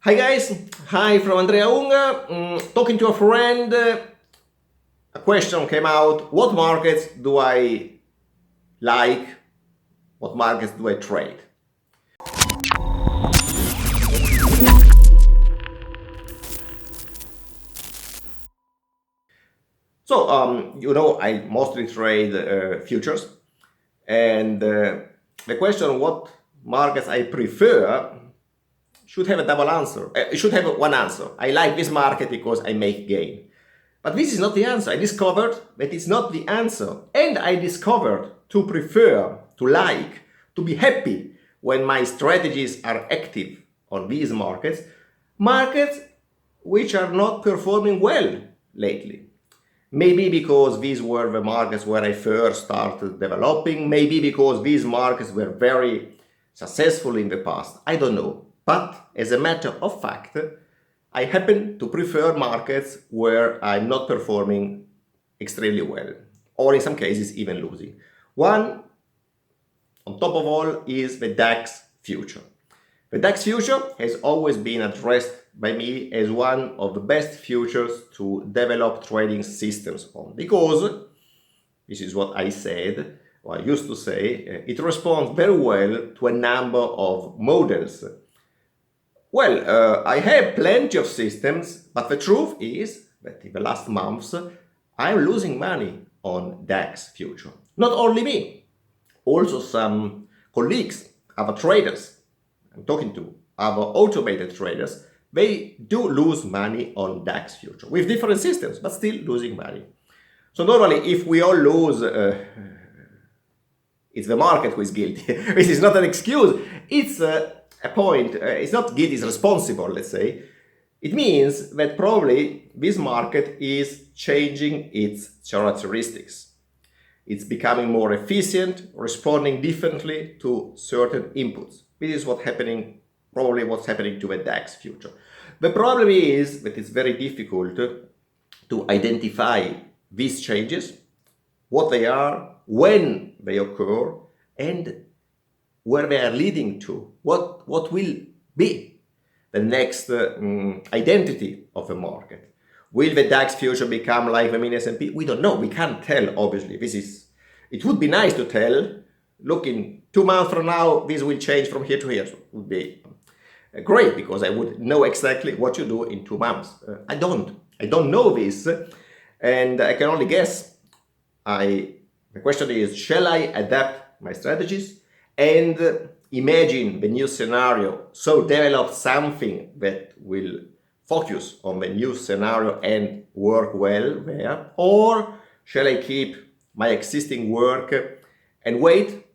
Hi guys, hi from Andrea Unger. Talking to a friend, a question came out: what markets do I like? What markets do I trade? So, I mostly trade futures, and the question what markets I prefer should have a double answer. It should have one answer. I like this market because I make gain. But this is not the answer. I discovered that it's not the answer. And I discovered to prefer, to like, to be happy when my strategies are active on these markets which are not performing well lately. Maybe because these were the markets where I first started developing, maybe because these markets were very successful in the past. I don't know. But as a matter of fact, I happen to prefer markets where I'm not performing extremely well, or in some cases even losing. One, on top of all, is the DAX future. The DAX future has always been addressed by me as one of the best futures to develop trading systems on, because this is what I said, or I used to say, it responds very well to a number of models. Well, I have plenty of systems, but the truth is that in the last months, I'm losing money on DAX future. Not only me, also some colleagues, other traders I'm talking to, other automated traders, they do lose money on DAX future with different systems, but still losing money. So normally, if we all lose, it's the market who is guilty. This is not an excuse. It's a point. It's not guilty, it's responsible, let's say. It means that probably this market is changing its characteristics. It's becoming more efficient, responding differently to certain inputs. This is what's happening to the DAX future. The problem is that it's very difficult to identify these changes, what they are, when they occur, and where they are leading to, what will be the next identity of the market. Will the DAX future become like the mini S&P? We don't know. We can't tell, obviously. It would be nice to tell, look, in 2 months from now, this will change from here to here. So it would be great, because I would know exactly what you do in 2 months. I don't know this, and I can only guess. The question is, shall I adapt my strategies and imagine the new scenario, so develop something that will focus on the new scenario and work well there? Or shall I keep my existing work and wait,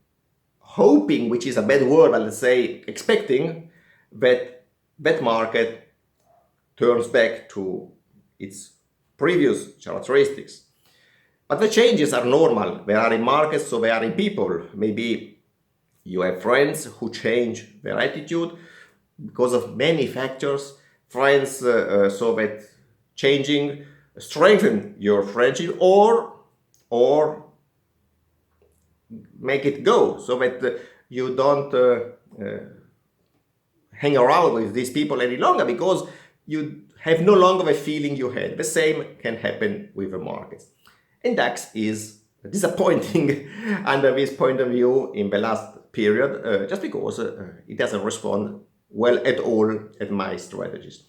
hoping, which is a bad word, but let's say expecting, that that market turns back to its previous characteristics? But the changes are normal. They are in markets, so they are in people. Maybe you have friends who change their attitude because of many factors. Friends, so that changing strengthen your friendship, or make it go, so that you don't hang around with these people any longer, because you have no longer the feeling you had. The same can happen with the markets. And DAX is disappointing under this point of view in the last period, just because it doesn't respond well at all at my strategies.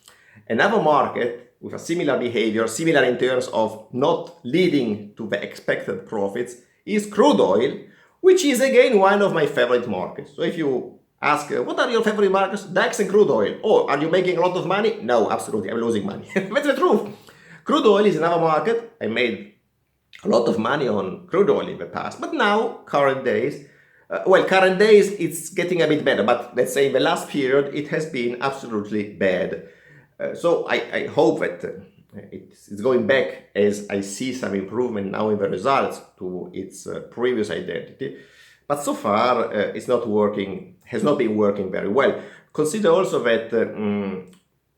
Another market with a similar behavior, similar in terms of not leading to the expected profits, is crude oil, which is again one of my favorite markets. So if you ask, what are your favorite markets? DAX and crude oil. Oh, are you making a lot of money? No, absolutely, I'm losing money. That's the truth. Crude oil is another market. I made a lot of money on crude oil in the past, but now, current days, it's getting a bit better, but let's say in the last period, it has been absolutely bad. So I hope that it's going back, as I see some improvement now in the results to its previous identity. But so far, it's not working, has not been working very well. Consider also that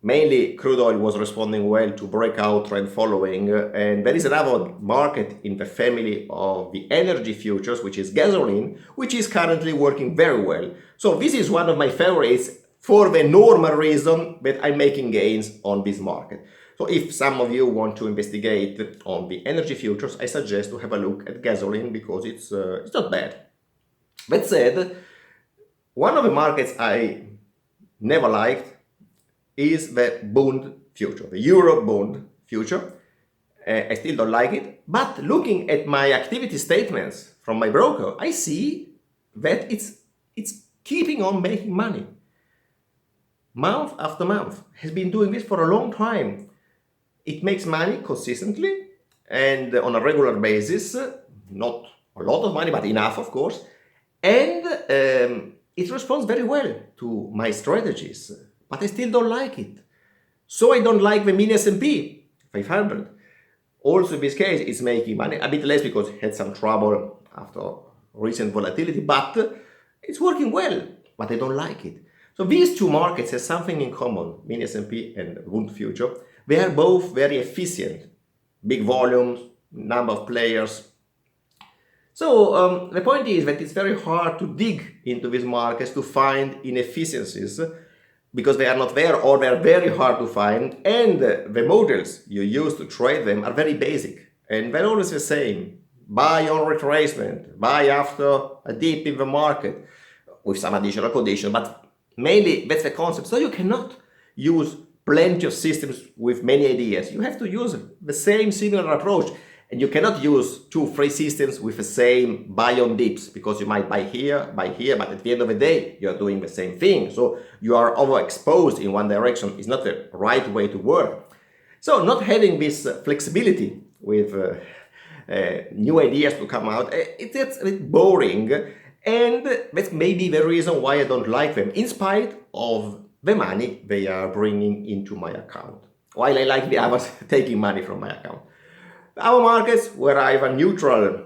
mainly crude oil was responding well to breakout trend following, and there is another market in the family of the energy futures, which is gasoline, which is currently working very well. So this is one of my favorites for the normal reason that I'm making gains on this market. So if some of you want to investigate on the energy futures, I suggest to have a look at gasoline because it's not bad. That said, one of the markets I never liked is the bond future, the euro bond future. I still don't like it, but looking at my activity statements from my broker, I see that it's keeping on making money. Month after month, has been doing this for a long time. It makes money consistently and on a regular basis, not a lot of money, but enough, of course. And it responds very well to my strategies, but I still don't like it. So I don't like the mini S&P 500. Also in this case, it's making money, a bit less because it had some trouble after recent volatility, but it's working well, but I don't like it. So these two markets have something in common, mini S&P and Bund future. They are both very efficient, big volumes, number of players. So the point is that it's very hard to dig into these markets to find inefficiencies because they are not there or they are very hard to find, and the models you use to trade them are very basic and they're always the same. Buy on retracement, buy after a dip in the market with some additional condition, but mainly that's the concept. So you cannot use plenty of systems with many ideas. You have to use the same similar approach, and you cannot use 2-3 systems with the same buy on dips because you might buy here, but at the end of the day you are doing the same thing. So you are overexposed in one direction is not the right way to work. So not having this flexibility with new ideas to come out, it's a bit boring, and that's maybe the reason why I don't like them, in spite of the money they are bringing into my account, while I like the others taking money from my account. Our markets, where I have a neutral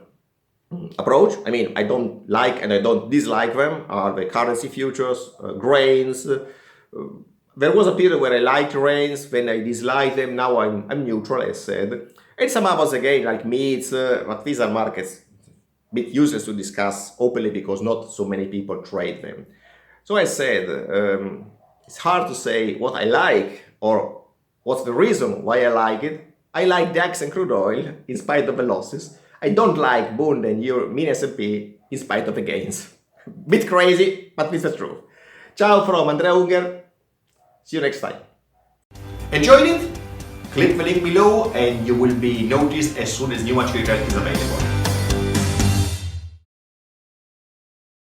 approach, I mean, I don't like and I don't dislike them, are the currency futures, grains. There was a period where I liked grains, when I disliked them, now I'm neutral, as said. And some others again, like meats, but these are markets a bit useless to discuss openly because not so many people trade them. So as said, it's hard to say what I like or what's the reason why I like it. I like DAX and crude oil in spite of the losses. I don't like Bund and mini S&P in spite of the gains. Bit crazy, but this is the truth. Ciao from Andrea Unger. See you next time. Enjoyed it? Click the link below and you will be noticed as soon as new material is available.